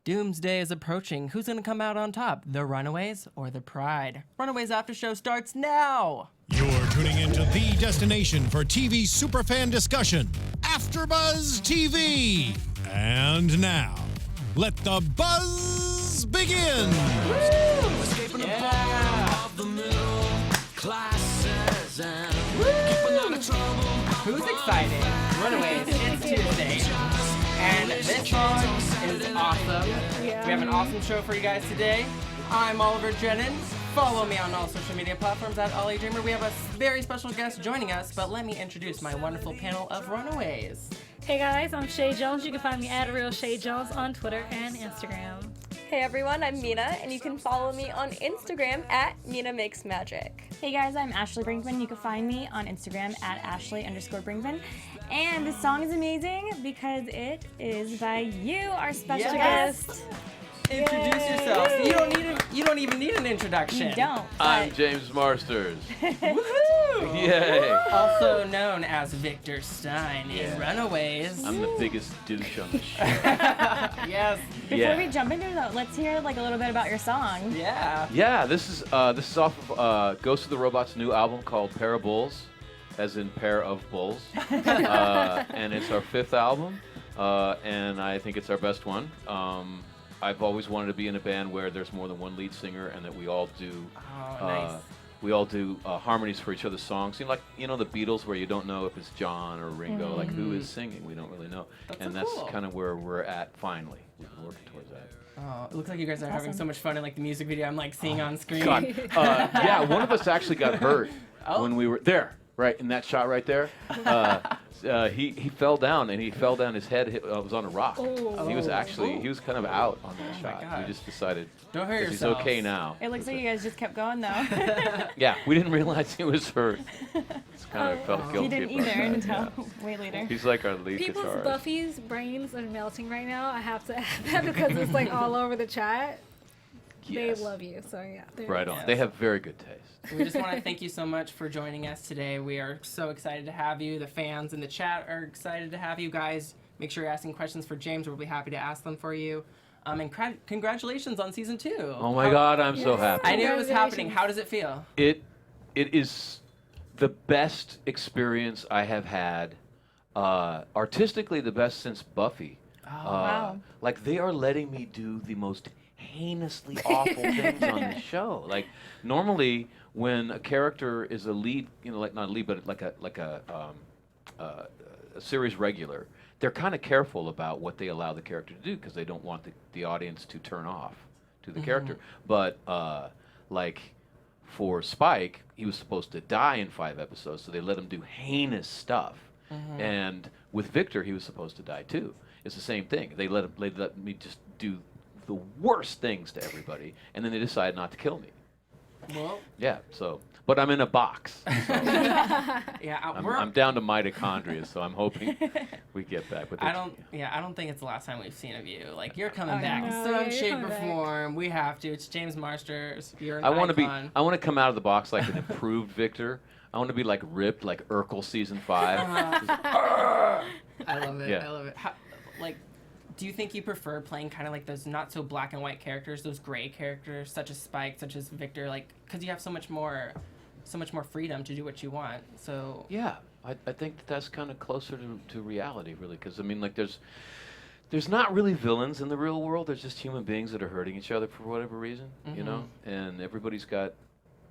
Doomsday is approaching. Who's going to come out on top? The Runaways or the Pride? Runaways After Show starts now! You're tuning into the destination for TV superfan discussion, AFTERBUZZ TV. And now, let the buzz begin! Who's excited? Runaways, it's Tuesday. And this song is awesome. Yeah. We have an awesome show for you guys today. I'm Oliver Drennan. Follow me on all social media platforms at Ollie Dreamer. We have a very special guest joining us, but let me introduce my wonderful panel of Runaways. Hey guys, I'm Chae Jones. You can find me at Real Chae Jones on Twitter and Instagram. Hey everyone, I'm Mina, and you can follow me on Instagram at Mina Makes Magic. Hey guys, I'm Ashley Brinkman. You can find me on Instagram at Ashley_Brinkman. And this song is amazing because it is by you, our special guest. Introduce yourself. You don't even need an introduction. You don't. I'm James Marsters. Woohoo! Yay! Also known as Victor Stein in Runaways. I'm the biggest douche on the show. Yes. Before we jump into it, let's hear like a little bit about your song. Yeah. Yeah, this is off of Ghost of the Robot's new album called Pair of Bulls, as in pair of bulls. And it's our 5th album, and I think it's our best one. I've always wanted to be in a band where there's more than one lead singer and that we all do harmonies for each other's songs. You know, like, you know, the Beatles, where you don't know if it's John or Ringo, like who is singing, we don't really know. That's cool. kind of where we're at finally. We've been working towards that. Oh, it looks like you guys are having so much fun in like the music video I'm like seeing on screen. God. Yeah, one of us actually got hurt when we were there, right in that shot right there. He fell down, and he fell down. His head was on a rock. He was kind of out on that shot. God. We just decided Don't hurt he's yourself. okay now. It looks like you guys just kept going though. Yeah, we didn't realize he was hurt. Just kind of felt guilty He didn't about either that, until way later. He's like our lead People's guitarist. Buffy's brains are melting right now. I have to add that because it's like all over the chat. Yes. They love you, so yeah. Right on. Yes. They have very good taste. We just want to thank you so much for joining us today. We are so excited to have you. The fans in the chat are excited to have you guys. Make sure you're asking questions for James. We'll be happy to ask them for you. And congratulations on season 2. Oh my God, I'm so happy. I knew it was happening. How does it feel? It is the best experience I have had. Artistically, the best since Buffy. Wow. Like, they are letting me do the most heinously awful things on the show. Like, normally when a character is a lead, you know, like not a lead, but like a series regular, they're kind of careful about what they allow the character to do because they don't want the audience to turn off to the character. But like for Spike, he was supposed to die in 5 episodes, so they let him do heinous stuff. And with Victor, he was supposed to die too. It's the same thing. They let me just do the worst things to everybody, and then they decide not to kill me. Well, Yeah, so, but I'm in a box. So yeah, I'm down to mitochondria, so I'm hoping we get back with it. I don't think it's the last time we've seen of you. Like, you're coming Oh, back in no. some You're shape coming or back. form. We have to. It's James Marsters. You're an I want icon. to come out of the box like an improved Victor. I want to be like ripped, like Urkel season 5. I love it. Yeah. I love it. Do you think you prefer playing kind of like those not so black and white characters, those gray characters, such as Spike, such as Victor, like, because you have so much more freedom to do what you want? So Yeah, I think that's kind of closer to reality, really, because I mean, like, there's not really villains in the real world. There's just human beings that are hurting each other for whatever reason, you know, and everybody's got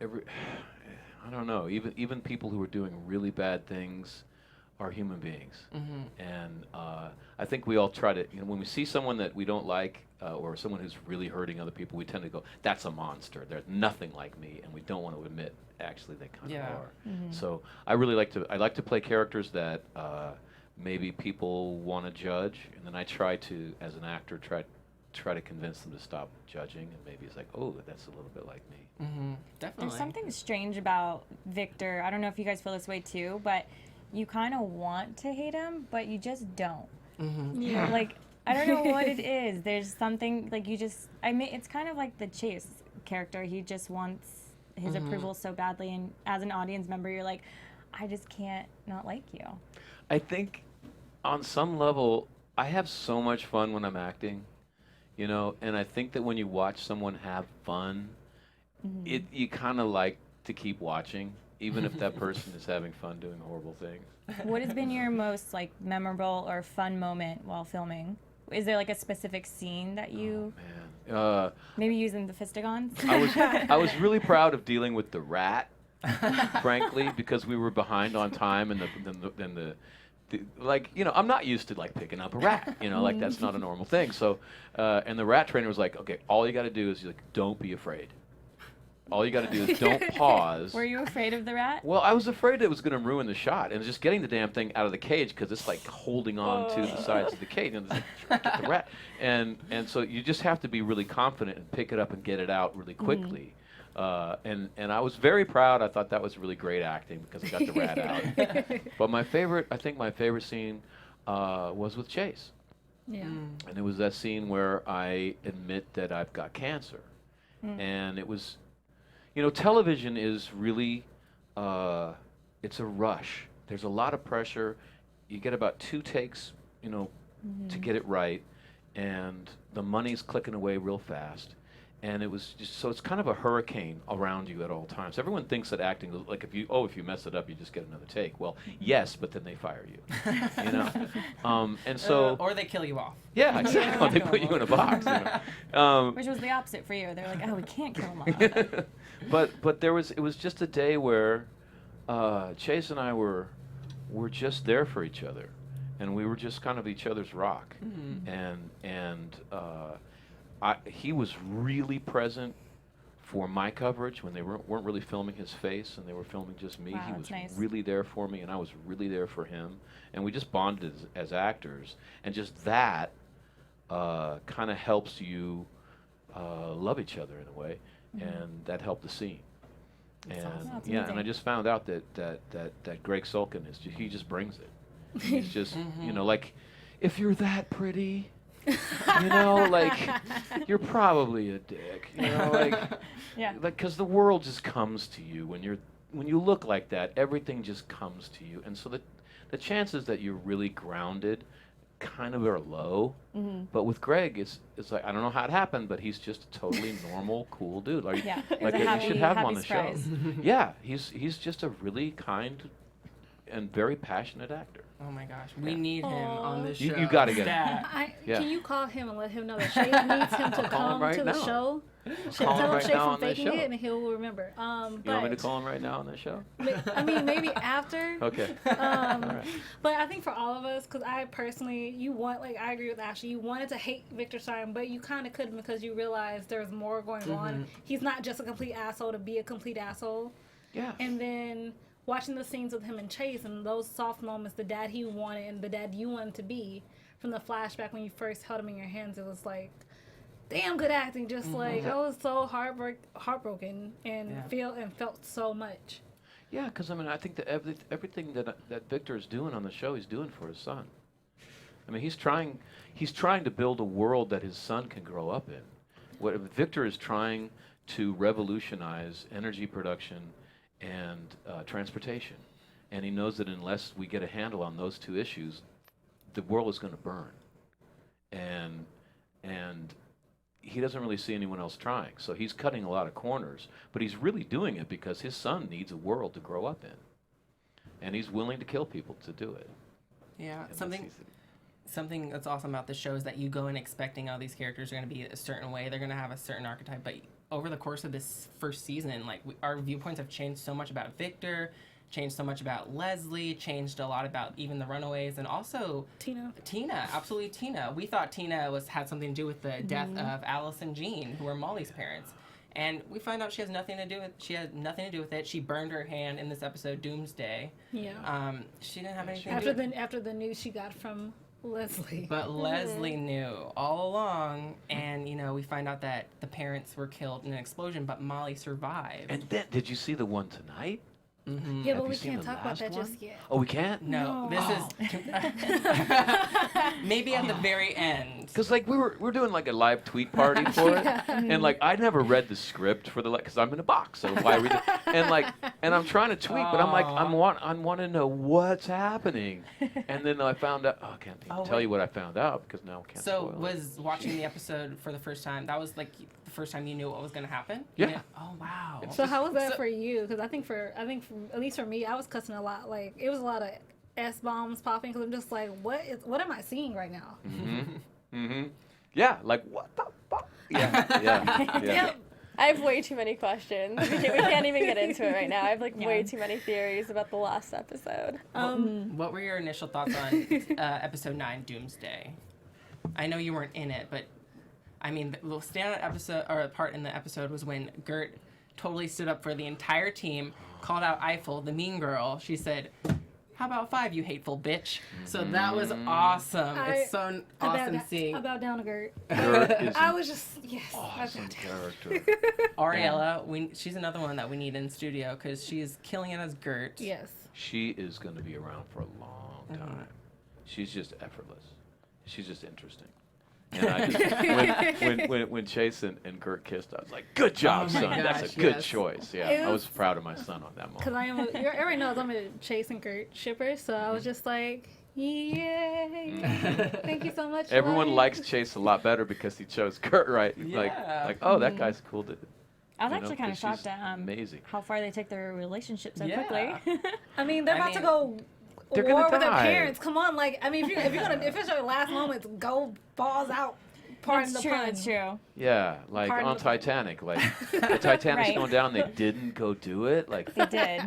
I don't know, even people who are doing really bad things are human beings. And I think we all try to, you know, when we see someone that we don't like or someone who's really hurting other people, we tend to go, that's a monster. They're nothing like me, and we don't want to admit actually they kind of are. So I really like to play characters that maybe people want to judge, and then I try to, as an actor, try to convince them to stop judging, and maybe it's like, oh, that's a little bit like me. definitely. There's something strange about Victor. I don't know if you guys feel this way too, but you kind of want to hate him, but you just don't. Yeah. Like, I don't know what it is. There's something, like, it's kind of like the Chase character. He just wants his approval so badly, and as an audience member, you're like, I just can't not like you. I think on some level, I have so much fun when I'm acting. you know. And I think that when you watch someone have fun, you kind of like to keep watching, even if that person is having fun doing horrible things. What has been your most like memorable or fun moment while filming? Is there like a specific scene that you maybe using the fistigons? I was really proud of dealing with the rat, frankly, because we were behind on time, and the like, you know, I'm not used to like picking up a rat, you know, like that's not a normal thing. So, and the rat trainer was like, okay, all you got to do is like, don't be afraid. All you got to do is don't pause. Were you afraid of the rat? Well, I was afraid it was going to ruin the shot, and just getting the damn thing out of the cage because it's like holding on to the sides of the cage and like, get the rat. And so you just have to be really confident and pick it up and get it out really quickly. And I was very proud. I thought that was really great acting because I got the rat out. But I think my favorite scene was with Chase. Yeah. And it was that scene where I admit that I've got cancer. And it was, you know, television is really, it's a rush. There's a lot of pressure. You get about 2 takes, you know, to get it right. And the money's clicking away real fast. And it was just, so it's kind of a hurricane around you at all times. Everyone thinks that acting, like if you mess it up, you just get another take. Well, yes, but then they fire you, you know? And so... or they kill you off. Yeah, exactly. They put you in a box. You know? Which was the opposite for you. They're like, oh, we can't kill him off. But it was just a day where Chase and I were just there for each other. And we were just kind of each other's rock. He was really present for my coverage when they weren't really filming his face and they were filming just me. Wow, he was nice. really there for me, and I was really there for him. And we just bonded as actors. And just that kind of helps you love each other in a way, and that helped the scene. That's And awesome. That's yeah, and amazing. I just found out that Greg Sulkin he just brings it. He's just you know, like, if you're that pretty, you know, like, you're probably a dick, you know, like, Yeah. like, because the world just comes to you when you look like that. Everything just comes to you, and so the chances that you're really grounded kind of are low. But with Greg, it's like, I don't know how it happened, but he's just a totally normal, cool dude. Like, Yeah. like It's a you should have him on happy the surprise. show. Yeah, he's just a really kind and very passionate actor. Oh my gosh, we need him on this show. You gotta get him. Stat. Yeah. Can you call him and let him know that Chae needs him to Call him come right to the now. show? Call him Tell him right Chae now from on that faking show. it, and he'll remember. You want me to But call him right now on that show? I mean, maybe after. Okay. But I think for all of us, because I personally, I agree with Ashley. You wanted to hate Victor Stein, but you kind of couldn't because you realized there's more going on. He's not just a complete asshole to be a complete asshole. Yeah. And then watching the scenes with him and Chase and those soft moments, the dad he wanted and the dad you wanted to be, from the flashback when you first held him in your hands, it was like, damn good acting. Just like, I was so heartbroken and felt so much. Yeah, because I mean, I think that everything that Victor is doing on the show, he's doing for his son. I mean, he's trying to build a world that his son can grow up in. What Victor is trying to revolutionize energy production and transportation, and he knows that unless we get a handle on those 2 issues, the world is going to burn. And he doesn't really see anyone else trying, so he's cutting a lot of corners, but he's really doing it because his son needs a world to grow up in, and he's willing to kill people to do it. Yeah, And something that's awesome about the show is that you go in expecting, oh, these characters are going to be a certain way, they're going to have a certain archetype, but over the course of this first season, like, our viewpoints have changed so much about Victor, changed so much about Leslie, changed a lot about even the Runaways, and also Tina, absolutely Tina. We thought Tina had something to do with the death of Alice and Jean, who were Molly's parents. And we find out she had nothing to do with it. She burned her hand in this episode, Doomsday. Yeah. She didn't have anything to do with it. After the news she got from Leslie. But Leslie knew all along, and, you know, we find out that the parents were killed in an explosion, but Molly survived. then, did you see the one tonight? Yeah, Have but you we seen can't the talk about last that one? just yet. Oh, we can't? No, this is maybe at the very end. Because like we're doing like a live tweet party for it, and like I never read the script for the because I'm in a box, so why read it? And I'm trying to tweet, but I'm like I want to know what's happening, and then I found out. Oh, I can't even tell you what I found out because now I can't. So spoil was watching the episode for the first time. That was like the first time you knew what was going to happen. Yeah. Oh wow. So how was that for you? Because I think at least for me, I was cussing a lot. Like it was a lot of S-bombs popping because I'm just like, what am I seeing right now? Yeah, like what the fuck? Yeah. I have way too many questions. We can't even get into it right now. I have like way too many theories about the last episode. What were your initial thoughts on episode 9, Doomsday? I know you weren't in it, but I mean, the standout episode or part in the episode was when Gert totally stood up for the entire team, called out Eiffel, the mean girl. She said, "How about 5, you hateful bitch?" So that was awesome. It's so awesome seeing. I bowed down to Gert. Gert is I was just awesome character. Ariella, she's another one that we need in studio because she's killing it as Gert. Yes. She is going to be around for a long time. She's just effortless. She's just interesting. And I just, when Chase and Gert kissed, I was like, "Good job, son. That's a good choice." Yeah, I was proud of my son on that moment. Because everybody knows I'm a Chase and Gert shipper, so I was just like, yay! Thank you so much. Everyone Lauren. likes Chase a lot better because he chose Gert, right? Like, oh, that guy's cool. I was actually kind of shocked she's at amazing. how far they took their relationship so quickly. I mean, they're about to go they're war gonna with their die. parents. Come on, like I mean, if it's your last moments, go balls out. Pardon That's the true. pun. That's true. Yeah, like Pardon on the- Titanic, like the Titanic's Right. going down, they didn't go do it. Like They did.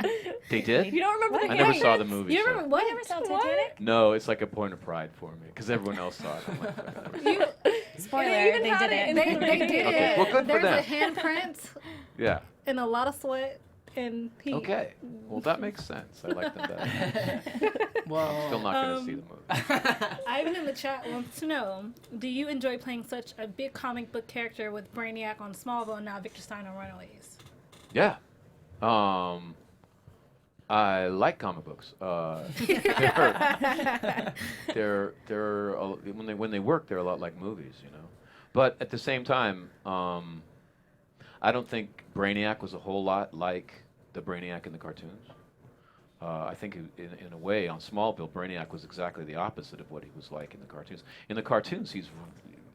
they did. You don't remember the I never game? saw the movie. You so- remember what? You never saw Titanic? No, it's like a point of pride for me because everyone else saw it. I'm like, "Okay, I never saw it." Spoiler, even they had did it it. in They did Okay, it. well, good for There's them. a handprint Yeah. and a lot of sweat, and he. Okay. Well, that makes sense. I like them better. Well, Still not going to see the movie. Ivan in the chat wants to know: do you enjoy playing such a big comic book character with Brainiac on Smallville and now Victor Stein on Runaways? Yeah. I like comic books. They're when they work, they're a lot like movies, you know. But at the same time, I don't think Brainiac was a whole lot like the Brainiac in the cartoons. I think in a way on Smallville, Brainiac was exactly the opposite of what he was like in the cartoons. In the cartoons, he's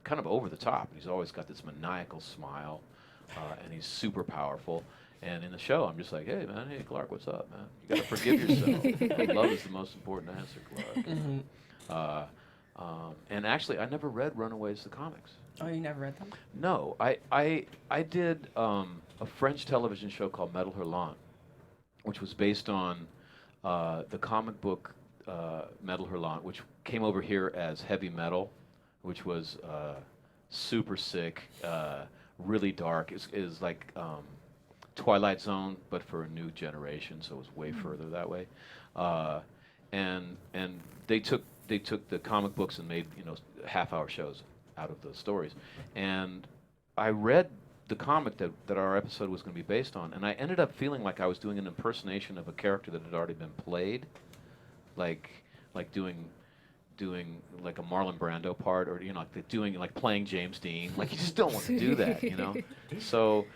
kind of over the top. He's always got this maniacal smile, and he's super powerful. And in the show, I'm just like, "Hey, man, hey, Clark, what's up, man? You got to forgive yourself. Love is the most important answer, Clark." And actually, I never read Runaways, the comics. oh, you never read them? No, I did a French television show called Metal Hurlant, which was based on the comic book Metal Hurlant, which came over here as Heavy Metal, which was super sick, really dark. It was like Twilight Zone, but for a new generation, so it was way further that way. And they took the comic books and made half-hour shows out of those stories. And I read the comic that our episode was going to be based on, and I ended up feeling like I was doing an impersonation of a character that had already been played, like doing like a Marlon Brando part, or like playing James Dean. Like you just don't want to do that, you know. So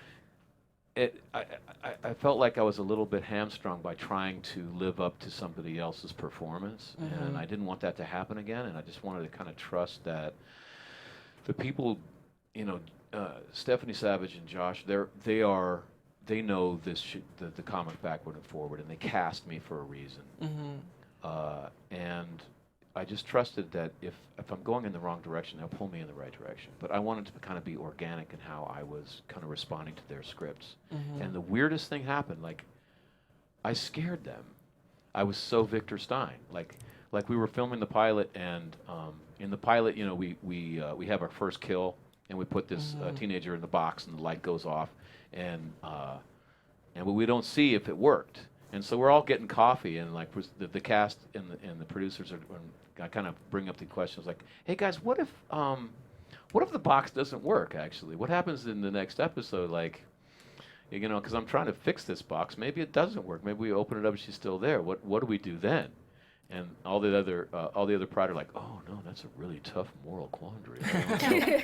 I felt like I was a little bit hamstrung by trying to live up to somebody else's performance, and I didn't want that to happen again. And I just wanted to kind of trust that the people, Stephanie Savage and Josh, they know the comic backward and forward, and they cast me for a reason. And I just trusted that if I'm going in the wrong direction, they'll pull me in the right direction. But I wanted to kind of be organic in how I was kind of responding to their scripts. And the weirdest thing happened, like, I scared them. I was so Victor Stein. Like we were filming the pilot, and in the pilot, we have our first kill, and we put this teenager in the box, and the light goes off, and we don't see if it worked. And so we're all getting coffee, and like the cast and the producers are kind of bring up the questions like, "Hey guys, what if the box doesn't work? Actually, what happens in the next episode? Like, You know, because I'm trying to fix this box. Maybe it doesn't work. Maybe we open it up and she's still there. What do we do then? And all the other pride are like, oh no, that's a really tough moral quandary.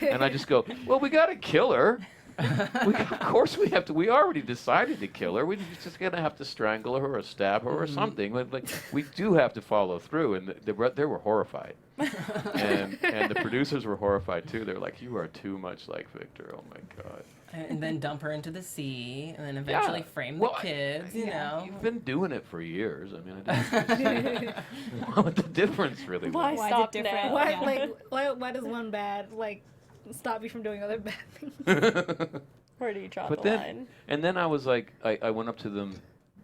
And I just go, well, we got to kill her. Of course we have to. We already decided to kill her. We're just gonna have to strangle her or stab her or something. Like we do have to follow through. And they were horrified, and the producers were horrified too. They're like, you are too much like Victor. Oh my God. And then dump her into the sea, and then eventually frame the kids. You know, you've been doing it for years. I mean, I didn't what the difference really Why was. stop now? Why does one bad stop you from doing other bad things? Where do you draw But the then, line? and then I was like, I went up to them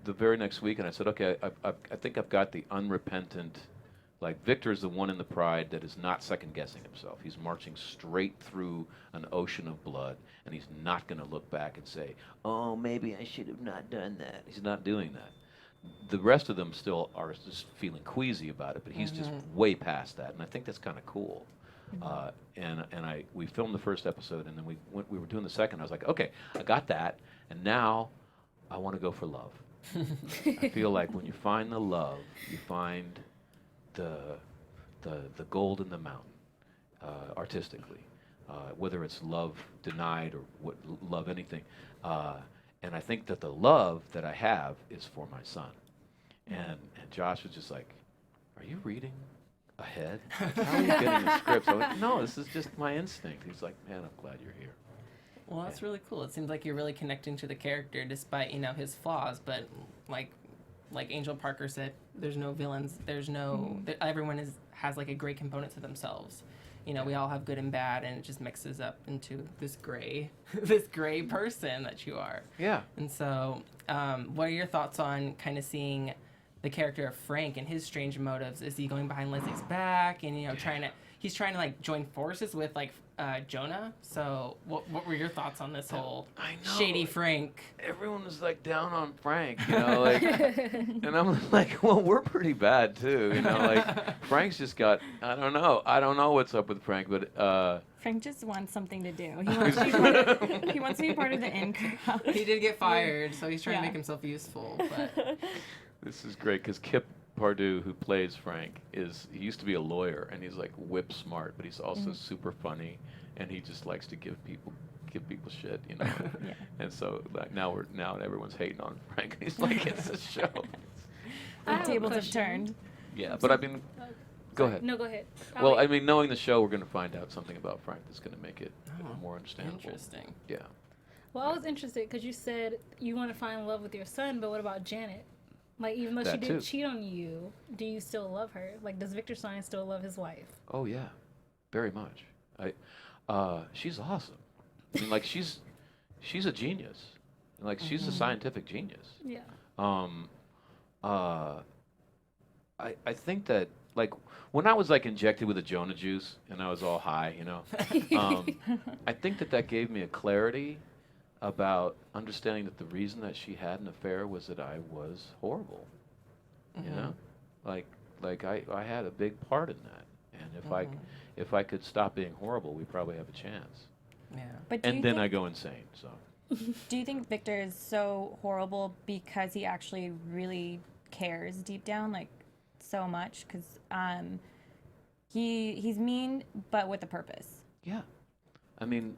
the very next week and I said, okay, I think I've got the unrepentant, like Victor's the one in the pride that is not second guessing himself. He's marching straight through an ocean of blood and he's not going to look back and say, oh, maybe I should have not done that. He's not doing that. The rest of them still are just feeling queasy about it, but he's just way past that, and I think that's kind of cool. We filmed the first episode, and then we were doing the second. I was like, okay, I got that, and now I want to go for love. I feel like when you find the love, you find the gold in the mountain, artistically, whether it's love denied or love anything. And I think that the love that I have is for my son. And Josh was just like, are you reading ahead? Like, how are you getting the scripts? I went, no, this is just my instinct. He's like, man, I'm glad you're here. Well, that's really cool. It seems like you're really connecting to the character despite, his flaws. But like Angel Parker said, there's no villains. There's no, everyone has like a great component to themselves. We all have good and bad, and it just mixes up into this gray person that you are. Yeah. And so, what are your thoughts on kind of seeing the character of Frank and his strange motives? Is he going behind Leslie's back and he's trying to like join forces with like Jonah? So what were your thoughts on this whole shady Frank? Everyone was like down on Frank, and I'm like, well, we're pretty bad too, like Frank's just got, I don't know what's up with Frank, but Frank just wants something to do. He wants to be part of the in crowd. He did get fired, so he's trying to make himself useful. But this is great because Kip Pardue, who plays Frank, he used to be a lawyer, and he's like whip smart, but he's also super funny, and he just likes to give people shit, And so like now everyone's hating on Frank. And he's like, it's a show. The tables have turned. Yeah, but I mean, go ahead. No, go ahead. Well, I mean, knowing the show, we're going to find out something about Frank that's going to make it more understandable. Interesting. Yeah. Well, I was interested because you said you want to find love with your son, but what about Janet? Like, even though she did cheat on you, do you still love her? Like, does Victor Stein still love his wife? Oh yeah, very much. She's awesome. I mean, like she's a genius. Like she's a scientific genius. Yeah. I think that like when I was like injected with the Jonah juice and I was all high, I think that gave me a clarity about understanding that the reason that she had an affair was that I was horrible. Like I had a big part in that, and if I could stop being horrible, we probably have a chance. Yeah. But then I go insane. So. Do you think Victor is so horrible because he actually really cares deep down, like so much? Because he's mean, but with a purpose. Yeah. I mean.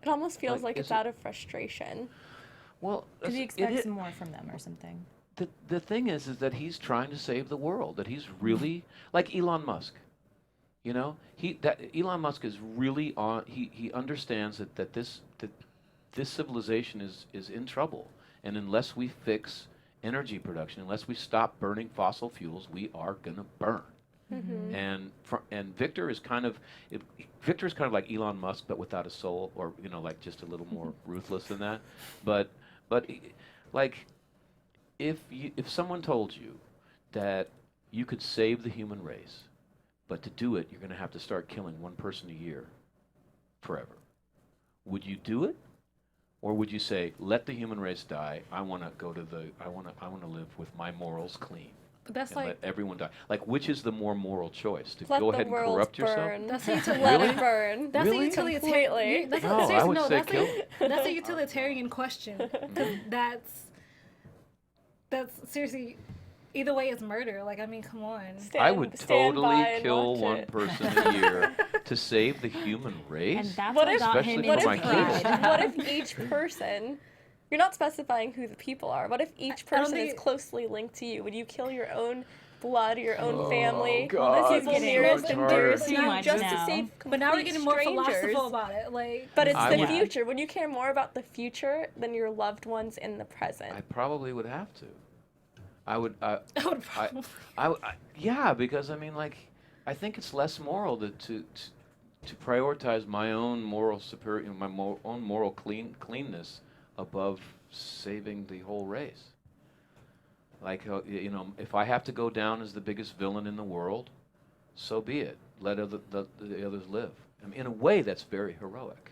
It almost feels like it's out of frustration. Well, because he expects more from them or something. The thing is that he's trying to save the world. That he's really like Elon Musk. Elon Musk is really on. He understands that this civilization is in trouble, and unless we fix energy production, unless we stop burning fossil fuels, we are gonna burn. And Victor is kind of like Elon Musk, but without a soul, or like just a little more ruthless than that. But like if someone told you that you could save the human race, but to do it you're going to have to start killing one person a year forever, would you do it? Or would you say, let the human race die? I want to live with my morals clean. But that's and like let everyone die. Like, which is the more moral choice? To Let go the ahead and world corrupt yourself? burn. that's Let utilitarian. it burn. That's Really? a utilitarian. Completely. That's No, a, I seriously, would no, say that's kill. that's a utilitarian question. 'Cause that's seriously. Either way, it's murder. Like, I mean, come on. I would stand by totally and kill watch one it. person a year to save the human race. And that's What what if- got Especially him for What into my if, kids. pride. what if each person, you're not specifying who the people are, what if each I don't person is think- closely linked to you? Would you kill your own blood, your own family, God, the people getting nearest much and harder. dearest to Too you much just now. to save But now we're complete getting more strangers? philosophical about it. Like, But it's I the would- future. Would you care more about the future than your loved ones in the present? I probably would have to. I would. I would probably. Yeah, because I mean, like, I think it's less moral to prioritize my own moral own moral cleanness above saving the whole race. Like, you know, if I have to go down as the biggest villain in the world, so be it. Let the others live. I mean, in a way, that's very heroic.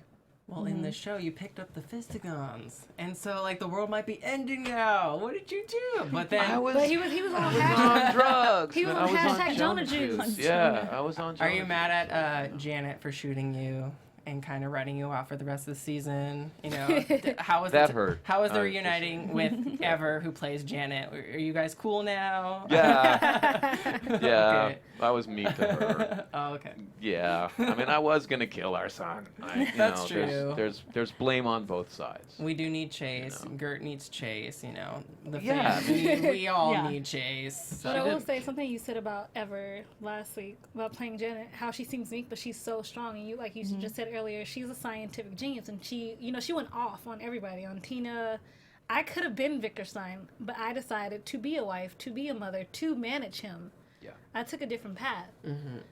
Well, in the show, you picked up the fistigons, and so like the world might be ending now. What did you do? But then But he was on I was hashtag. on drugs. He was man. on I was hashtag on Jonah Jonah juice. Yeah, I was on Jonah Are you mad juice, at so, Janet for shooting you and kind of writing you off for the rest of the season? You know, how was That the hurt. How was the I- reuniting with Ever, who plays Janet? Are you guys cool now? Yeah. Yeah, Okay. I was mean to her. Oh, okay. Yeah, I mean, I was gonna kill our son. You That's know, true. There's blame on both sides. We do need Chase. You know. Gert needs Chase. You know, the Yeah. fans. We all Yeah. need Chase. But So. I will say something you said about Ever last week about playing Janet, how she seems weak, but she's so strong. And you, like you just said earlier, she's a scientific genius, and she went off on everybody, on Tina. I could have been Victor Stein, but I decided to be a wife, to be a mother, to manage him. Yeah. I took a different path.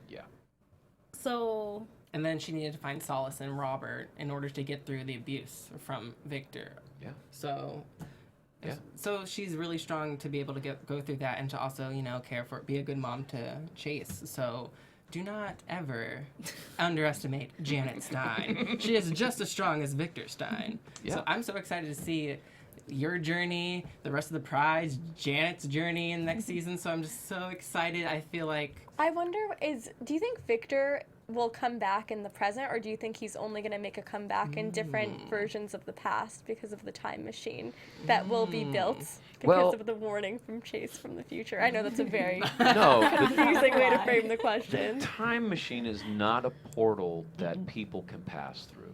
Yeah. So And then she needed to find solace in Robert in order to get through the abuse from Victor. Yeah. So, Yeah. so she's really strong to be able to go through that and to also, you know, be a good mom to Chase. So, do not ever underestimate Janet Stein. She is just as strong as Victor Stein. Yeah. So I'm so excited to see your journey, the rest of the prize, Janet's journey in the next season. So I'm just so excited. I feel like I wonder, do you think Victor will come back in the present, or do you think he's only going to make a comeback in different versions of the past because of the time machine that will be built because Well- of the warning from Chase from the future? I know that's a very No, the confusing way to frame the question. time machine is not a portal that people can pass through.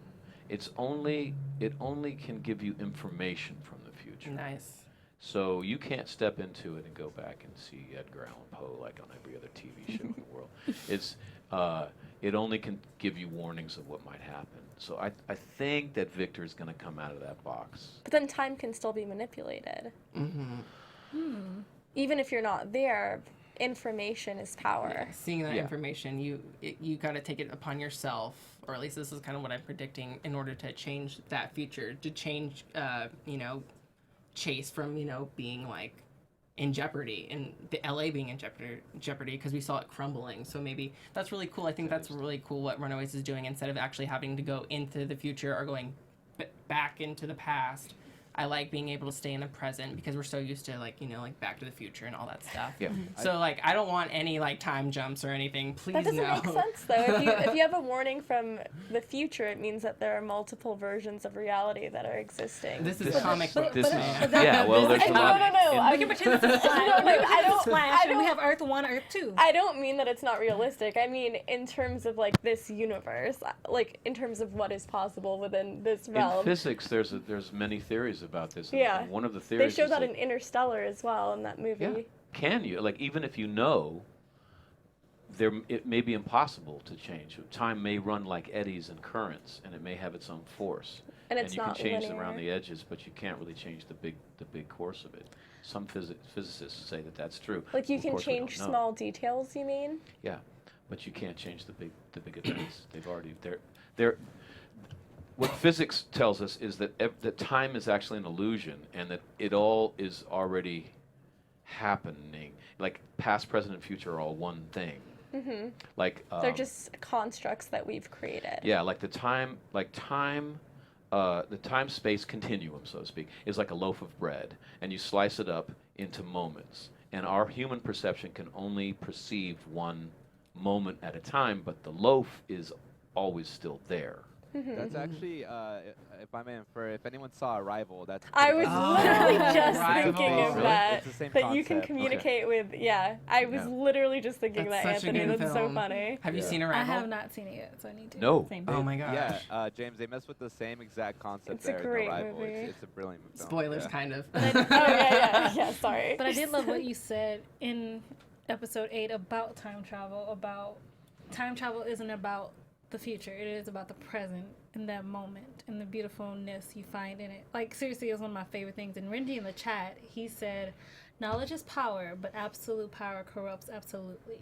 It only can give you information from the future. nice. So you can't step into it and go back and see Edgar Allan Poe like on every other TV show in the world. It's it only can give you warnings of what might happen. So I think that Victor is going to come out of that box. But then time can still be manipulated. Mm-hmm. Even if you're not there, information is power. Yeah, seeing that Yeah. information, you got to take it upon yourself, or at least this is kind of what I'm predicting, in order to change that future, to change, you know, Chase from, you know, being like in jeopardy, and the LA being in jeopardy because we saw it crumbling. So maybe that's really cool. I think that's really cool what Runaways is doing, instead of actually having to go into the future or going back into the past. I like being able to stay in the present because we're so used to, like, you know, like Back to the Future and all that stuff. Yeah. So like I don't want any like time jumps or anything. Please That doesn't no. make sense, though. If you have a warning from the future, it means that there are multiple versions of reality that are existing. This is This comic is- book. this man. is- yeah, well, there's a lot. No. we can pretend this is Flash. No, like, I don't- Flash, I and we don't- have Earth 1, Earth 2. I don't mean that it's not realistic. I mean in terms of like this universe, like in terms of what is possible within this In realm. physics, there's many theories about this. And Yeah. one of the They theories show is that in Interstellar as well in that movie. yeah. Can you, like, even if you know, it may be impossible to change. Time may run like eddies and currents, and it may have its own force. And it's you not can change linear. around the edges, but you can't really change the big course of it. Some physicists say that that's true. Like you Of can course we don't change know. small details, you mean? Yeah, but you can't change the big events. They've already they're. What physics tells us is that that time is actually an illusion, and that it all is already happening. Like past, present, and future are all one thing. Mm-hmm. Like They're just constructs that we've created. yeah, like the time space continuum, so to speak, is like a loaf of bread, and you slice it up into moments. and our human perception can only perceive one moment at a time, but the loaf is always still there. That's actually, if I may infer, if anyone saw Arrival, that's. I was literally just Arrival. thinking of Really? that. It's the same That you can concept. communicate with. Yeah, I was literally just thinking That's that, such a Anthony. good That's so film. funny. Have you Yeah. seen I Arrival? have not seen it yet, so I need to. No. Same. Oh my gosh. Yeah, James, they mess with the same exact concept It's a there great in Arrival. movie. It's a brilliant film. Spoilers, yeah. kind of. Oh yeah. Sorry. But I did love what you said in episode 8 about time travel. About time travel isn't about the future; it is about the present in that moment and the beautifulness you find in it. Like seriously, it was one of my favorite things. And Renji in the chat, he said, "Knowledge is power, but absolute power corrupts absolutely."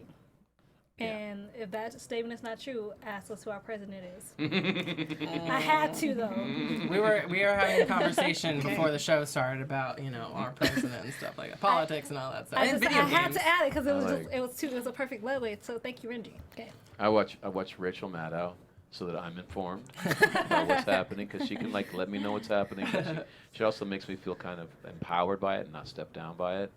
And if that statement is not true, ask us who our president is. I had to though. we were having a conversation before the show started about our president and stuff like that, politics and all that stuff. And video I had games. to add it because it was like- just it was a perfect lead. So thank you, Renji. Okay. I watch Rachel Maddow so that I'm informed about what's happening, because she can let me know what's happening. But she also makes me feel kind of empowered by it and not stepped down by it.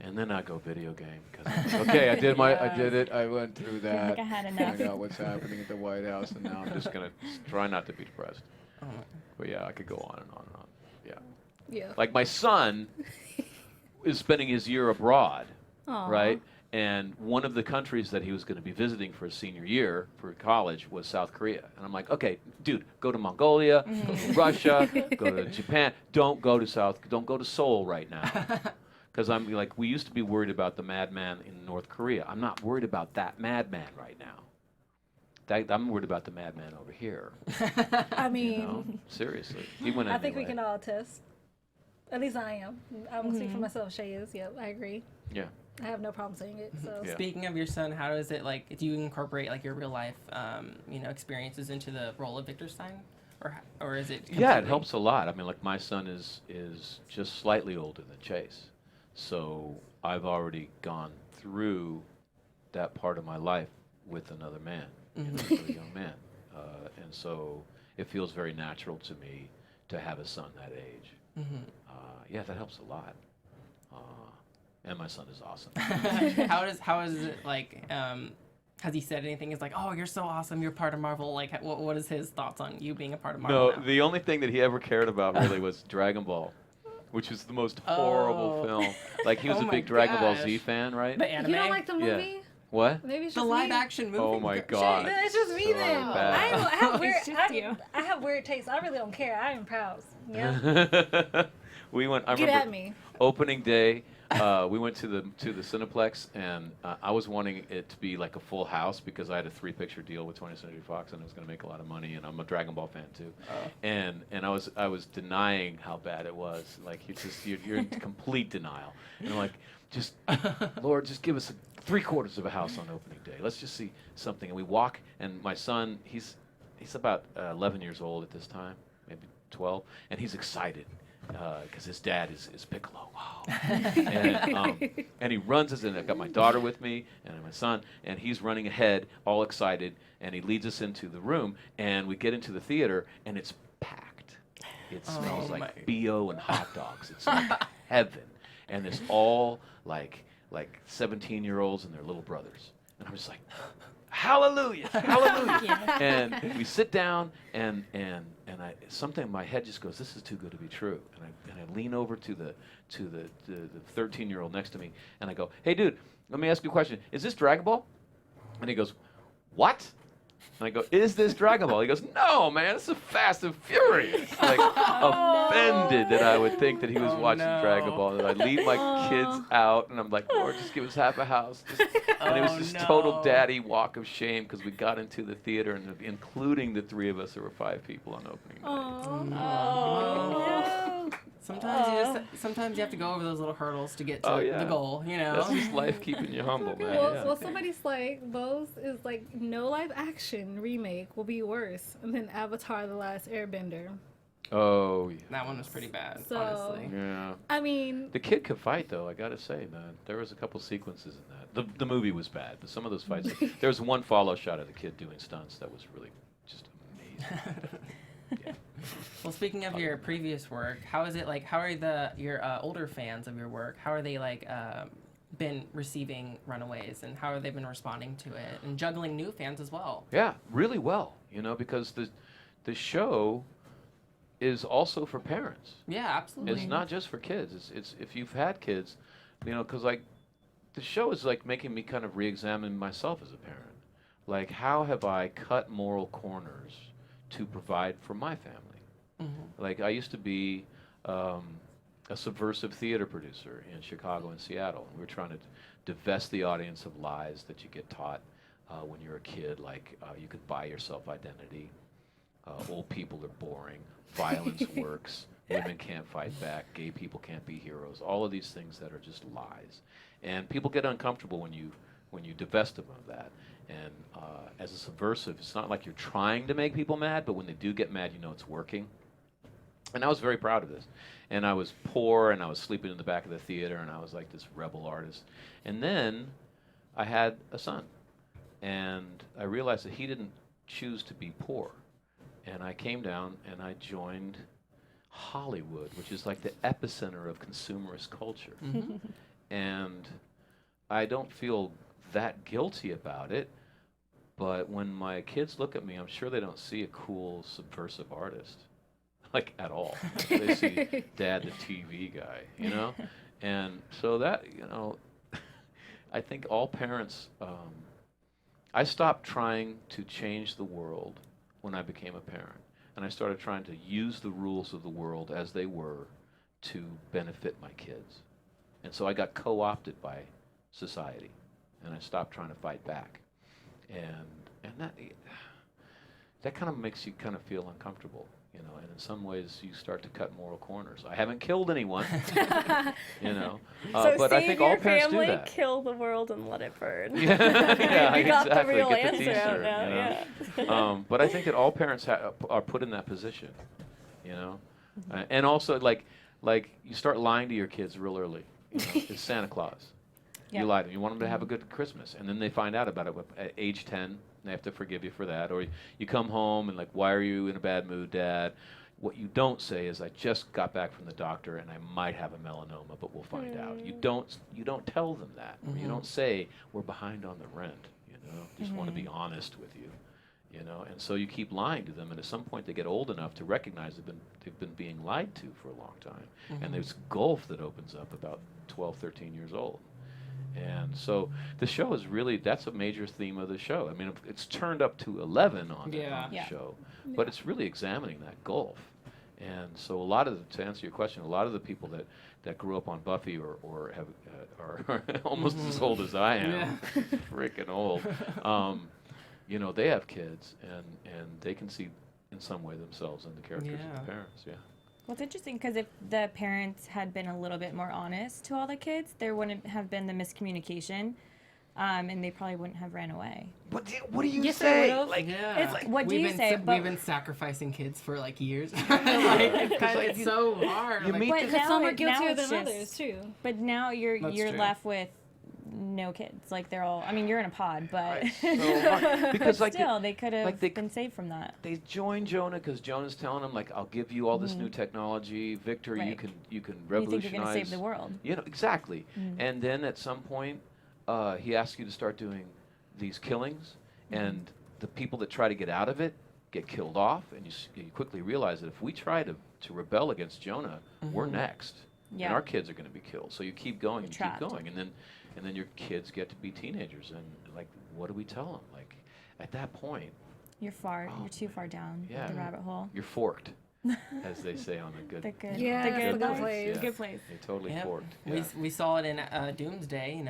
And then I go video game, because okay, I did it. I went through that. think I had I enough. got what's happening at the White House, and now I'm just gonna try not to be depressed. Oh, But yeah, I could go on and on and on. Yeah. Yeah. Like my son is spending his year abroad, Aw. right? And one of the countries that he was going to be visiting for his senior year for college was South Korea. And I'm like, okay, dude, go to Mongolia, go to Russia, go to Japan. Don't go to Seoul right now. Because I'm like, we used to be worried about the madman in North Korea. I'm not worried about that madman right now. I'm worried about the madman over here. I mean, You know? Seriously. He went I think we anyway. can all attest. At least I am. I'm gonna speak for myself. Chae is. Yep, I agree. Yeah. I have no problem saying it. So Yeah. Speaking of your son, how does it do you incorporate your real life experiences into the role of Victor Stein, or is it? Yeah, it completely- helps a lot. I mean, like my son is just slightly older than Chase, so I've already gone through that part of my life with another man, with a young man, and so it feels very natural to me to have a son that age. Yeah, that helps a lot. And my son is awesome. how is it has he said anything? It's like, oh, you're so awesome, you're part of Marvel. Like, what is his thoughts on you being a part of Marvel? No, now? the only thing that he ever cared about really was Dragon Ball, which was the most horrible film. Like, he was Oh a my big Dragon Ball Z gosh. fan, right? The anime. you don't like the Yeah. movie? What? Maybe it's the just live me. action movie? Oh my Go- God. It's just me So then. bad. I have weird. It's just you. I have weird taste. I really don't care. I am proud. Yeah. We went. I Get remember at me. opening day. We went to the Cineplex, and I was wanting it to be like a full house because I had a 3-picture deal with 20th Century Fox, and it was going to make a lot of money. And I'm a Dragon Ball fan too. And I was denying how bad it was. Like you're in complete denial. And I'm like, just Lord, just give us 3/4 of a house on opening day. Let's just see something. And we walk, and my son, he's about 11 years old at this time, maybe 12, and he's excited because his dad is Piccolo. Wow. And he runs us, and I've got my daughter with me and my son, and he's running ahead, all excited, and he leads us into the room, and we get into the theater, and it's packed. It smells my- like BO and hot dogs. It's like heaven. And it's all like 17-year-olds and their little brothers. And I'm just like, hallelujah, hallelujah. And we sit down, and something in my head just goes, this is too good to be true. And I lean over to the 13-year-old next to me, and I go, hey, dude, let me ask you a question. Is this Dragon Ball? And he goes, what? And I go, is this Dragon Ball? He goes, no, man, this is Fast and Furious. Like, offended that I would think that he was watching Dragon Ball. And I leave my kids out, and I'm like, Lord, just give us half a house. And it was this total daddy walk of shame because we got into the theater, and including the 3 of us, there were 5 people on opening night. Sometimes you have to go over those little hurdles to get to Oh, yeah. the goal. That's just life keeping you humble, man. Yeah. Well, somebody's like, Bose is like, no live action remake will be worse than Avatar: The Last Airbender. Oh, yeah. That one was pretty bad, So- honestly. Yeah. I mean, The kid could fight, though, I gotta say, man. There was a couple sequences in that. The movie was bad, but some of those fights, there was one follow shot of the kid doing stunts that was really just amazing. Yeah. Well, speaking of your previous work, how is it like? How are your older fans of your work? How are they been receiving Runaways, and how have they been responding to it, and juggling new fans as well? Yeah, really well, because the show is also for parents. Yeah, absolutely. It's not just for kids. It's if you've had kids, because like the show is like making me kind of re-examine myself as a parent. Like, how have I cut moral corners to provide for my family? Like, I used to be a subversive theater producer in Chicago and Seattle. We were trying to divest the audience of lies that you get taught when you're a kid, like you could buy yourself identity, old people are boring, violence works, women can't fight back, gay people can't be heroes, all of these things that are just lies. And people get uncomfortable when you divest them of that. And as a subversive, it's not like you're trying to make people mad, but when they do get mad, it's working. And I was very proud of this. And I was poor, and I was sleeping in the back of the theater, and I was like this rebel artist. And then I had a son, and I realized that he didn't choose to be poor. And I came down, and I joined Hollywood, which is like the epicenter of consumerist culture. And I don't feel that guilty about it, but when my kids look at me, I'm sure they don't see a cool subversive artist. Like, at all. They see Dad, the TV guy, And so that, I think all parents, I stopped trying to change the world when I became a parent. And I started trying to use the rules of the world as they were to benefit my kids. And so I got co-opted by society, and I stopped trying to fight back. And that kind of makes you kind of feel uncomfortable. And in some ways you start to cut moral corners. I haven't killed anyone, So but I think all parents do family, that. kill the world and let it burn. Yeah, You got the exactly. real Get the answer out t-shirt, now, yeah. But I think that all parents are put in that position, and also like you start lying to your kids real early. It's Santa Claus. Yeah. You lie to them. You want them to have a good Christmas, and then they find out about it at age 10. They have to forgive you for that. Or you come home and like, why are you in a bad mood, Dad? What you don't say is, I just got back from the doctor and I might have a melanoma, but we'll find out. You don't tell them that. Or you don't say, we're behind on the rent. Just want to be honest with you. And so you keep lying to them, and at some point they get old enough to recognize they've been being lied to for a long time. And there's gulf that opens up about 12, 13 years old. And so the show is really, that's a major theme of the show. I mean, it's turned up to 11 on the show, but it's really examining that gulf. And so to answer your question, a lot of the people that grew up on Buffy or are almost as old as I am, freaking old, they have kids, and they can see in some way themselves in the characters of the parents, Well, it's interesting because if the parents had been a little bit more honest to all the kids, there wouldn't have been the miscommunication, and they probably wouldn't have ran away. What do you Yes, say? they would've. Like, Yeah. What do you say? We've been sacrificing kids for like years. It's so hard. you Like, meet But this- Because some are now guiltier it's than just- others, too. But now you're That's true. left with no kids. Like, they're all. I mean, you're in a pod, but so hard. Because like still, they could have like they- been saved from that. they join Jonah because Jonah's telling them, like, I'll give you all this new technology, Victor. Right. You can You revolutionize. think you're gonna save the world? Exactly. And then at some point, he asks you to start doing these killings, and the people that try to get out of it get killed off, and you quickly realize that if we try to rebel against Jonah, we're next, Yeah. and our kids are going to be killed. So you keep going, You're and trapped. keep going, and then your kids get to be teenagers, and like, what do we tell them? Like, at that point, You're far. Oh, you're too far down yeah. the rabbit hole. you're forked, as they say on the good. The good. Yeah, the that's good the good place. place. The good place. You're totally Yep. forked. We, Yeah. we saw it in Doomsday,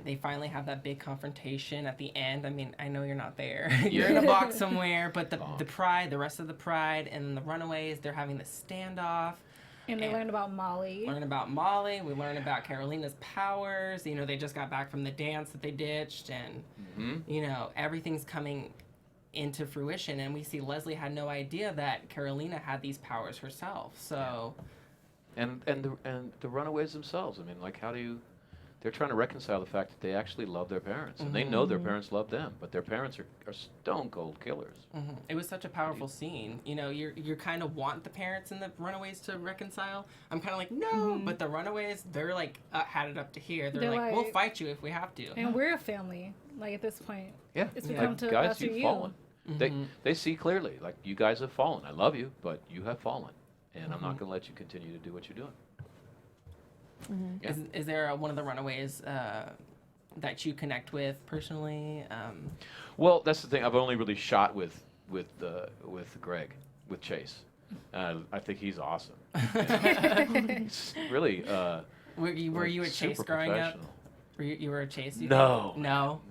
they finally have that big confrontation at the end. I mean, I know you're not there. You're in a box somewhere, but the pride, the rest of the pride, and the Runaways, they're having this standoff. And they learned about Molly. Learn about Molly. We learn about Carolina's powers. They just got back from the dance that they ditched, and everything's coming into fruition. And we see Leslie had no idea that Carolina had these powers herself. So, And the Runaways themselves. I mean, like, how do you they're trying to reconcile the fact that they actually love their parents, and they know their parents love them, but their parents are stone cold killers. It was such a powerful scene. You know, you kind of want the parents and the Runaways to reconcile. I'm kind of like, no, but the Runaways, they're like had it up to here. They're like, we'll fight you if we have to. And we're a family. Like at this point, Yeah, it's become like, to guys, us or you've you. fallen. They see clearly, like, you guys have fallen. I love you, but you have fallen, and I'm not going to let you continue to do what you're doing. Yeah. Is there one of the Runaways that you connect with personally? Well, that's the thing. I've only really shot with Greg, with Chase. I think he's awesome. He's really Were you a Chase super growing up? professional. You were a Chase? No. No.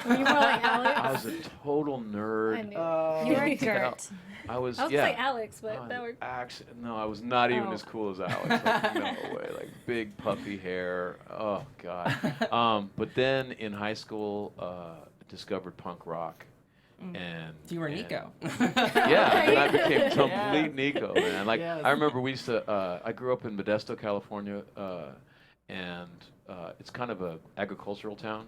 Were you more like Alex? I was a total nerd. I knew. You were a dirt. I was I was yeah. gonna say Alex, but that worked. No, I was not even Oh. as cool as Alex. Like, no way. Like big puffy hair. Oh God. But then in high school, discovered punk rock, and You were Nico. yeah, and I became complete Yeah. Nico, man. Like Yes. I remember we used to. I grew up in Modesto, California, and it's kind of a agricultural town.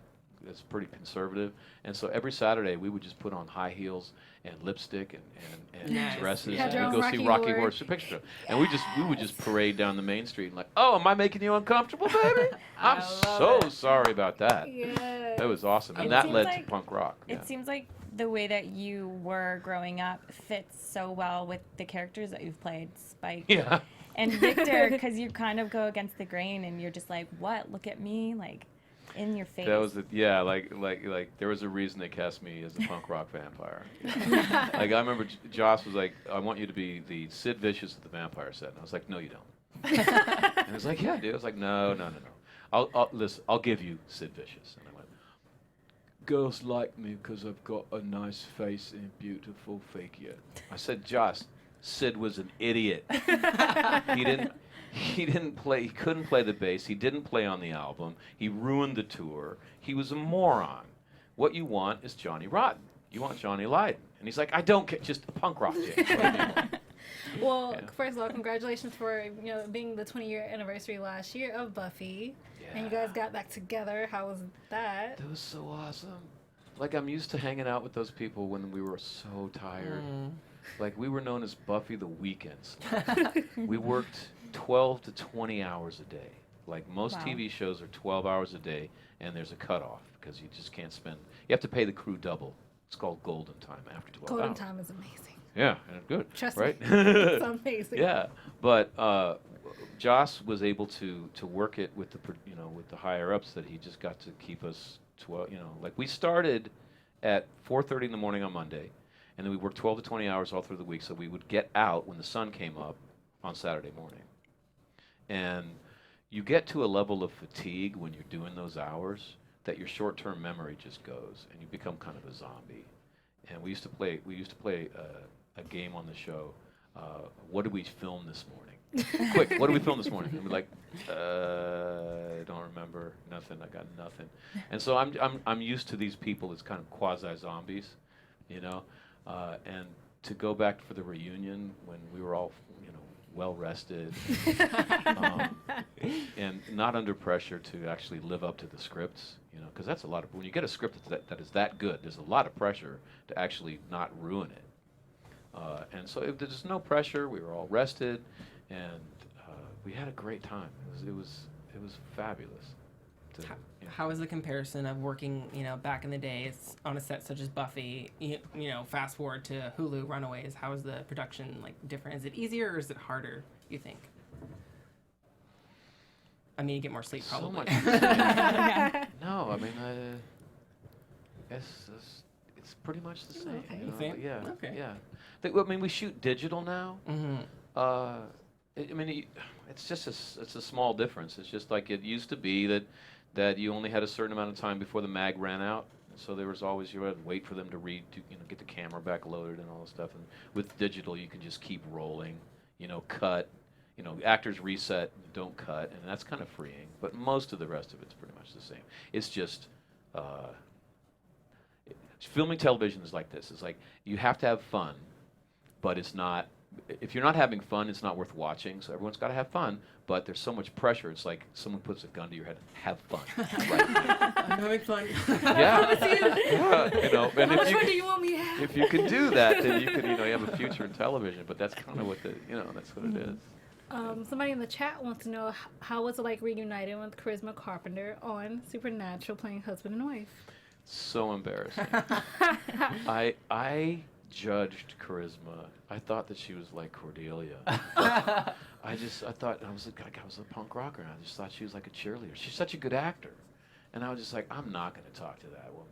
It's pretty conservative, and so every Saturday we would just put on high heels and lipstick and Nice. dresses, Had and your we'd own go see Rocky Rocky Horror. Horror Picture Show, and we would just parade down the main street and like, oh, am I making you uncomfortable, baby? I'm love so sorry about that. Yeah. That was awesome, and It that seems led like- to punk rock. Yeah. It seems like the way that you were growing up fits so well with the characters that you've played, Spike Yeah. and Victor, because you kind of go against the grain and you're just like, what? Look at me, like in your face. That was like there was a reason they cast me as a punk rock vampire. Like I remember Joss was like, I want you to be the Sid Vicious of the vampire set, and I was like, no, you don't. And he was like, yeah, I do. I was like, no. Listen, I'll give you Sid Vicious. And I went, girls like me because I've got a nice face and beautiful figure. I said, Joss, Sid was an idiot. He couldn't play the bass. He didn't play on the album. He ruined the tour. He was a moron. What you want is Johnny Rotten. You want Johnny Lydon. And he's like, I don't care, just a punk rock James. What do you want? Well, Yeah. first of all, congratulations for being the 20-year anniversary last year of Buffy, and you guys got back together. How was that? That was so awesome. Like, I'm used to hanging out with those people when we were so tired. Like, we were known as Buffy the Weekends. We worked 12 to 20 hours a day. Like, most Wow. TV shows are 12 hours a day, and there's a cutoff because you just can't spend. You have to pay the crew double. It's called golden time after 12 Golden hours. time is amazing. Yeah, and good. Trust right? me, it's amazing. Yeah, but Joss was able to work it with with the higher ups that he just got to keep us 12. Like we started at 4:30 in the morning on Monday, and then we worked 12 to 20 hours all through the week, so we would get out when the sun came up on Saturday morning. And you get to a level of fatigue when you're doing those hours that your short-term memory just goes, and you become kind of a zombie. And we used to play a game on the show. What did we film this morning? Quick, what did we film this morning? And we're like, I don't remember. Nothing. I got nothing. And so I'm used to these people as kind of quasi zombies, and to go back for the reunion when we were all well rested and not under pressure to actually live up to the scripts, because that's a lot of when you get a script that is that good, there's a lot of pressure to actually not ruin it. And so there's no pressure. We were all rested, and we had a great time. It was fabulous. How is the comparison of working, back in the days on a set such as Buffy, fast forward to Hulu Runaways? How is the production different? Is it easier or is it harder, you think? I mean, you get more sleep So probably. much. No, I mean, it's pretty much the same. Okay. Same? Yeah. Okay. Yeah. I mean, we shoot digital now. Mm-hmm. It's just it's a small difference. It's just like it used to be that you only had a certain amount of time before the mag ran out. So there was always you had to wait for them to get the camera back loaded and all this stuff. And with digital, you can just keep rolling. Cut. Actors reset, don't cut, and that's kind of freeing. But most of the rest of it's pretty much the same. It's just filming television is like this. It's like you have to have fun, but it's not if you're not having fun, it's not worth watching. So everyone's got to have fun, but there's so much pressure. It's like someone puts a gun to your head. Have fun. Right? I'm having fun. Yeah. Yeah, you know, and How much fun do you want me to have? if you can do that, then you could, you have a future in television. But that's kind of what that's what it is. Somebody in the chat wants to know how was it like reuniting with Charisma Carpenter on Supernatural, playing husband and wife? So embarrassing. I judged Charisma. I thought that she was like Cordelia. I thought I was a punk rocker, and I just thought she was like a cheerleader. She's such a good actor, and I was just like, I'm not going to talk to that woman.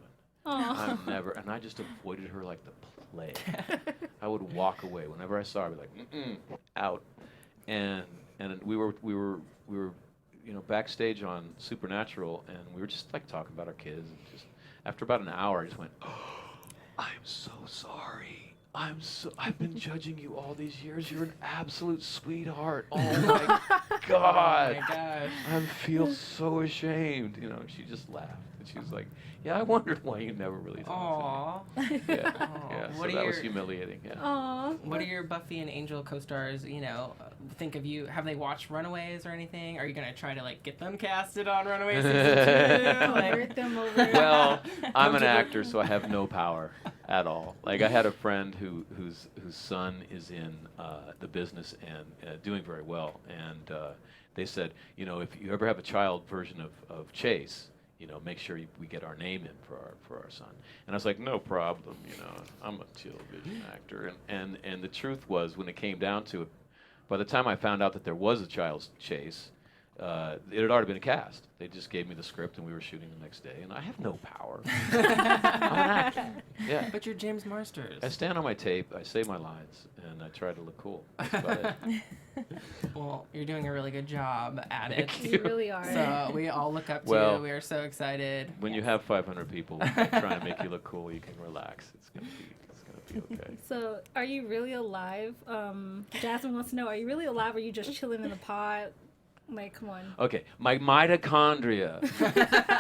I'm never, and I just avoided her like the plague. I would walk away whenever I saw her. I'd be like, out. And we were backstage on Supernatural, and we were just like talking about our kids, and just after about an hour I just went, I'm so sorry. I've been judging you all these years. You're an absolute sweetheart. Oh my God. Oh my gosh. I feel so ashamed. She just laughed. And she was like, yeah, I wondered why you never really talked to me. Yeah. So that was humiliating. Yeah. Aww. What are your Buffy and Angel co-stars, think of you? Have they watched Runaways or anything? Are you going to try to get them casted on Runaways season 2? Convert them over. Well, I'm an actor, so I have no power at all. Like, I had a friend whose son is in the business and doing very well, and they said, if you ever have a child version of Chase, make sure we get our name in for our son. And I was like, no problem, I'm a television actor. And the truth was, when it came down to it, by the time I found out that there was a child's Chase, it had already been cast. They just gave me the script, and we were shooting the next day, and I have no power. I'm an actor. Yeah. But you're James Marsters. I stand on my tape, I say my lines, and I try to look cool. That's about it. Well, you're doing a really good job at it. Thank You really are. So we all look up to Well, you. We are so excited. When you have 500 people trying to make you look cool, you can relax. It's gonna be okay. So, are you really alive? Jasmine wants to know, are you really alive, or are you just chilling in the pod? Like, come on. Okay, my mitochondria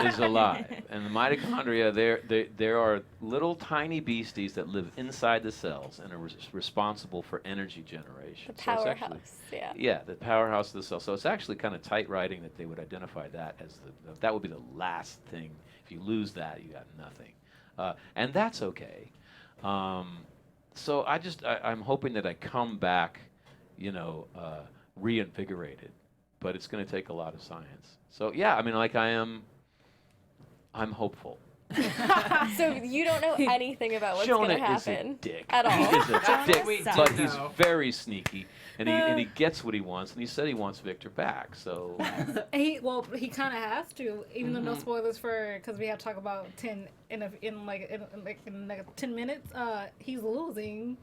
is alive, and the mitochondria, there are little tiny beasties that live inside the cells and are responsible for energy generation. The So it's powerhouse, actually, yeah. Yeah, the powerhouse of the cell. So it's actually kind of tight writing that they would identify that as that would be the last thing. If you lose that, you got nothing, and that's okay. So I'm hoping that I come back, reinvigorated. But it's going to take a lot of science. So yeah, I mean, I'm hopeful. So you don't know anything about what's Jonah going to is a happen dick. at all. He is a That's dick, what we do but he's know. very sneaky, and he gets what he wants, and he said he wants Victor back. So He kind of has to, even though no spoilers because we have to talk about 10 in 10 minutes. He's losing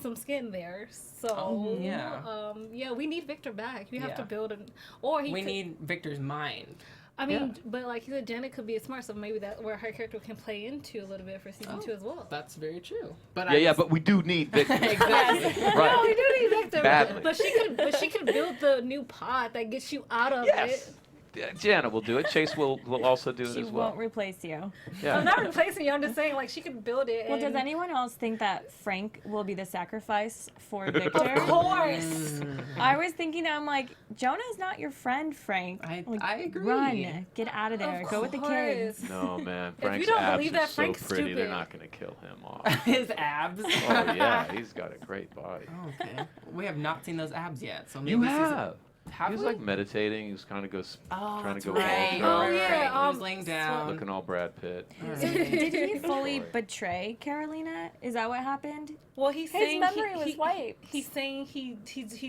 some skin there, so yeah, we need Victor back. We have to build we need Victor's mind. I mean, but like you said, Janet could be smart, so maybe that's where her character can play into a little bit for season 2 as well. That's very true. But but we do need Victor. Exactly. Right. No, we do need Victor, Badly. but she could build the new pod that gets you out of Yes. it. Janet will do it. Chase will also do it She as well. won't replace you. Yeah. I'm not replacing you. I'm just saying, like, she could build it. Well, does and- anyone else think that Frank will be the sacrifice for Victor? Of course. I was thinking, I'm like, Jonah's not your friend, Frank. I agree. Run. Get out of there. Of Go with the kids. course. No, man. If you Frank's don't abs believe are that, so Frank's pretty, they're stupid. not going to kill him off. His abs. Oh, yeah. He's got a great body. Okay. We have not seen those abs yet, so maybe You season- have. Have He was we? like meditating. He was kind of trying to go right. all Oh, dark, yeah, He was laying down. looking all Brad Pitt. Did he fully Sorry. betray Carolina? Is that what happened? Well, he's His saying memory was wiped. He's saying he's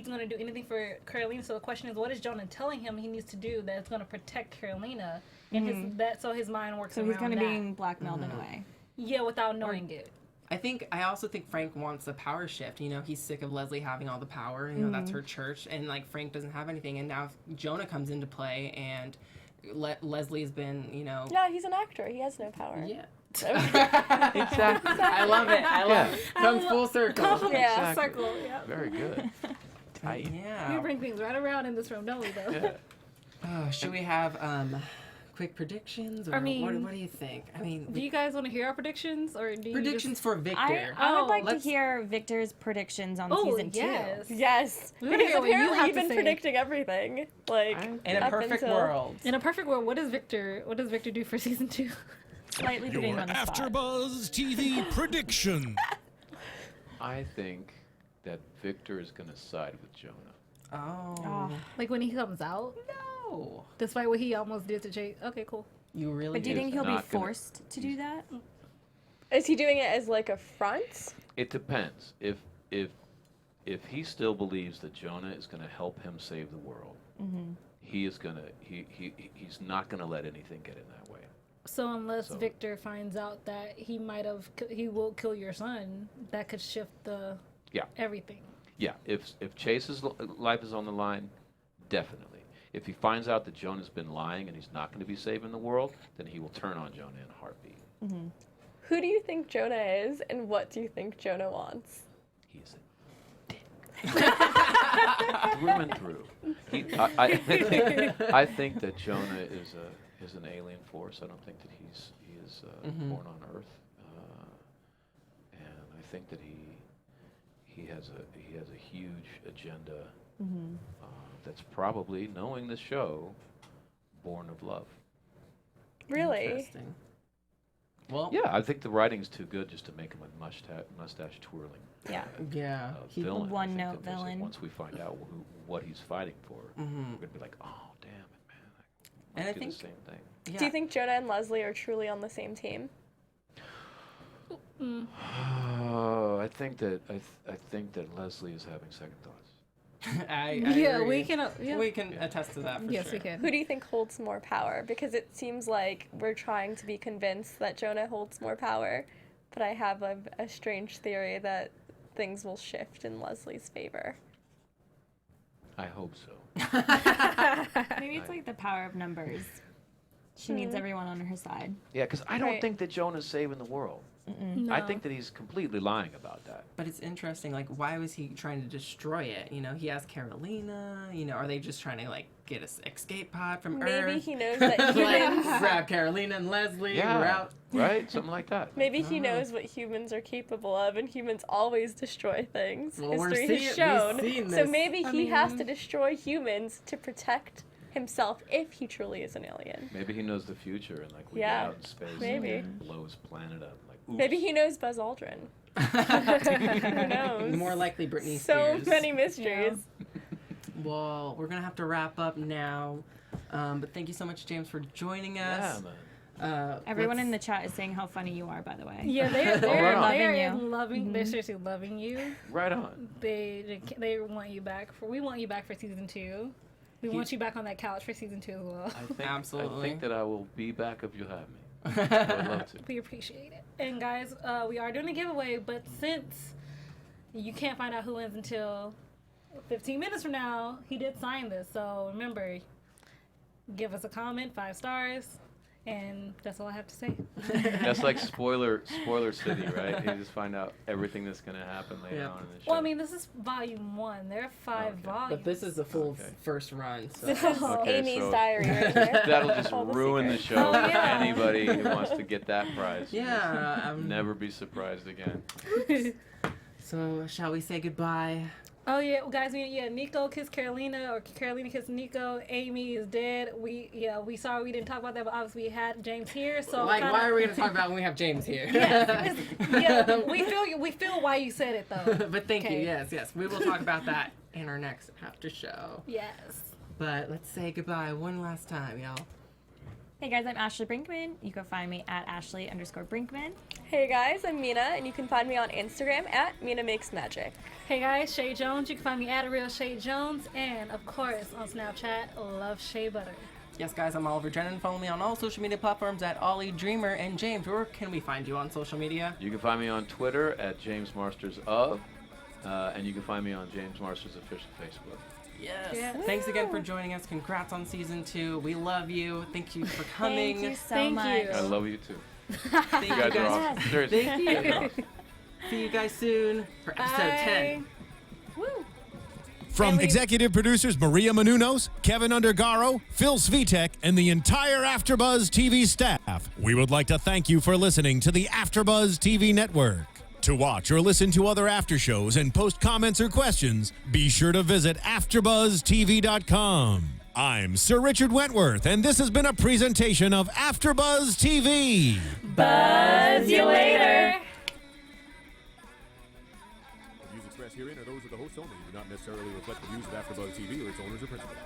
going to do anything for Carolina. So the question is, what is Jonah telling him he needs to do that's going to protect Carolina? And so his mind works So around he's going to that. be being blackmailed in a way. Yeah, without knowing it. I also think Frank wants a power shift. He's sick of Leslie having all the power. That's her church, and like Frank doesn't have anything. And now Jonah comes into play, and Leslie's been, Yeah, he's an actor. He has no power. Yeah. Exactly. I love it. I love it. Comes full circle. Yeah, Exactly. circle. Yeah. Very good. Tight. We Yeah. bring things right around in this room, don't we, though? Yeah. Should we have quick predictions, or I mean, what do you think? I mean, Do you guys want to hear our predictions, or do you predictions for Victor. I would Oh, like to let's- hear Victor's predictions on Oh, season 2. yes. Yes, We wanna because hear what you apparently have you've to been say. predicting everything. Like In a up perfect until- world. In a perfect world, what does Victor do for season 2? Slightly putting Your him on the spot. AfterBuzz TV prediction. I think that Victor is going to side with Jonah. Oh. Like when he comes out, No. despite what he almost did to Chae. Okay, cool. You really But do you do. think he'll be not gonna- forced to do that? Is he doing it as like a front? It depends. If he still believes that Jonah is going to help him save the world, he is going to he's not going to let anything get in that way. So unless So- Victor finds out that he will kill your son, that could shift the Yeah. everything. Yeah, if Chase's life is on the line, definitely. If he finds out that Jonah's been lying and he's not going to be saving the world, then he will turn on Jonah in a heartbeat. Who do you think Jonah is, and what do you think Jonah wants? He's a dick. Through and through. I think that Jonah is an alien force. I don't think that he is born on Earth, and I think that he has a huge agenda that's probably, knowing the show, born of love. Really? Interesting. Well, Yeah, I think the writing's too good just to make him a mustache twirling Yeah. yeah. villain. I think one-note that there's villain. Once we find out what he's fighting for, we're gonna be like, oh damn it, man! And I do think- the same thing. Yeah. Do you think Jonah and Leslie are truly on the same team? Oh, I think that Leslie is having second thoughts. I Yeah, agree. we can. Yeah. We can attest to that for Yes, sure. we can. Who do you think holds more power? Because it seems like we're trying to be convinced that Jonah holds more power, but I have a strange theory that things will shift in Leslie's favor. I hope so. Maybe it's like the power of numbers. She needs everyone on her side. Yeah, because I don't Right. think that Jonah's saving the world. No. I think that he's completely lying about that. But it's interesting, like, why was he trying to destroy it? You know, he asked Carolina, you know, are they just trying to, like, get an escape pod from Maybe Earth? he knows that like, humans. grab Carolina and Leslie, we're out. Right? Something like that. Maybe he knows what humans are capable of, and humans always destroy things. Well, we're History has we've shown. seen So this. maybe I he has mean- to destroy humans to protect himself if he truly is an alien. Maybe he knows the future and like we Yeah, get out in space maybe. and blow his planet up. Like, oops. Maybe he knows Buzz Aldrin. Who knows? More likely Britney So Spears. many mysteries. Well, we're going to have to wrap up now. But thank you so much, James, for joining us. Yeah, man. Everyone in the chat is saying how funny you are, by the way. Yeah, they're right on. they're Loving you. loving. They're seriously loving you. Right on. They want you back for. We want you back for season 2. We want you back on that couch for season 2 as well. I think, I Absolutely. think that I will be back if you have me. I would love to. We appreciate it. And guys, we are doing a giveaway, but since you can't find out who wins until 15 minutes from now, he did sign this. So remember, give us a comment, 5 stars, and that's all I have to say. That's like spoiler city, right? You just find out everything that's going to happen later Yeah. on in the show. Well, I mean, this is volume 1. There are 5 Okay. volumes. But this is the full Okay. first run. So. This is Okay, Amy's so- diary right there. That'll just All the ruin the secrets. show Oh, for yeah. anybody who wants to get that prize. Yeah. Never be surprised again. So shall we say goodbye? Oh yeah, guys. Nico kissed Carolina, or Carolina kissed Nico. Amy is dead. We sorry we didn't talk about that, but obviously we had James here. So Like, kinda, why are we going to talk about it when we have James here? Yeah, we feel you. We feel why you said it though. But thank you. Okay. Yes. We will talk about that in our next after show. Yes. But let's say goodbye one last time, y'all. Hey guys, I'm Ashley Brinkman. You can find me at Ashley_Brinkman. Hey guys, I'm Mina, and you can find me on Instagram at Mina Makes Magic. Hey guys, Chae Jones. You can find me at @RealChae Jones, and of course on Snapchat, Love Chae Butter. Yes, guys, I'm Oliver Drennan. Follow me on all social media platforms at Ollie Dreamer. And James, where can we find you on social media? You can find me on Twitter at James Marsters of, and you can find me on James Marsters official Facebook. Yes. Yes. Thanks again for joining us. Congrats on season 2. We love you. Thank you for coming. Thank you so Thank much. you. I love you too. Thank You guys are awesome. Seriously. Thank You guys are you. awesome. See you guys soon for episode 10. Woo. From executive producers Maria Menounos, Kevin Undergaro, Phil Svitek, and the entire AfterBuzz TV staff, we would like to thank you for listening to the AfterBuzz TV network. To watch or listen to other after shows and post comments or questions, be sure to visit AfterBuzzTV.com. I'm Sir Richard Wentworth, and this has been a presentation of AfterBuzz TV. Buzz you later. The views expressed herein are those of the hosts only and do not necessarily reflect the views of AfterBuzz TV or its owners or principals.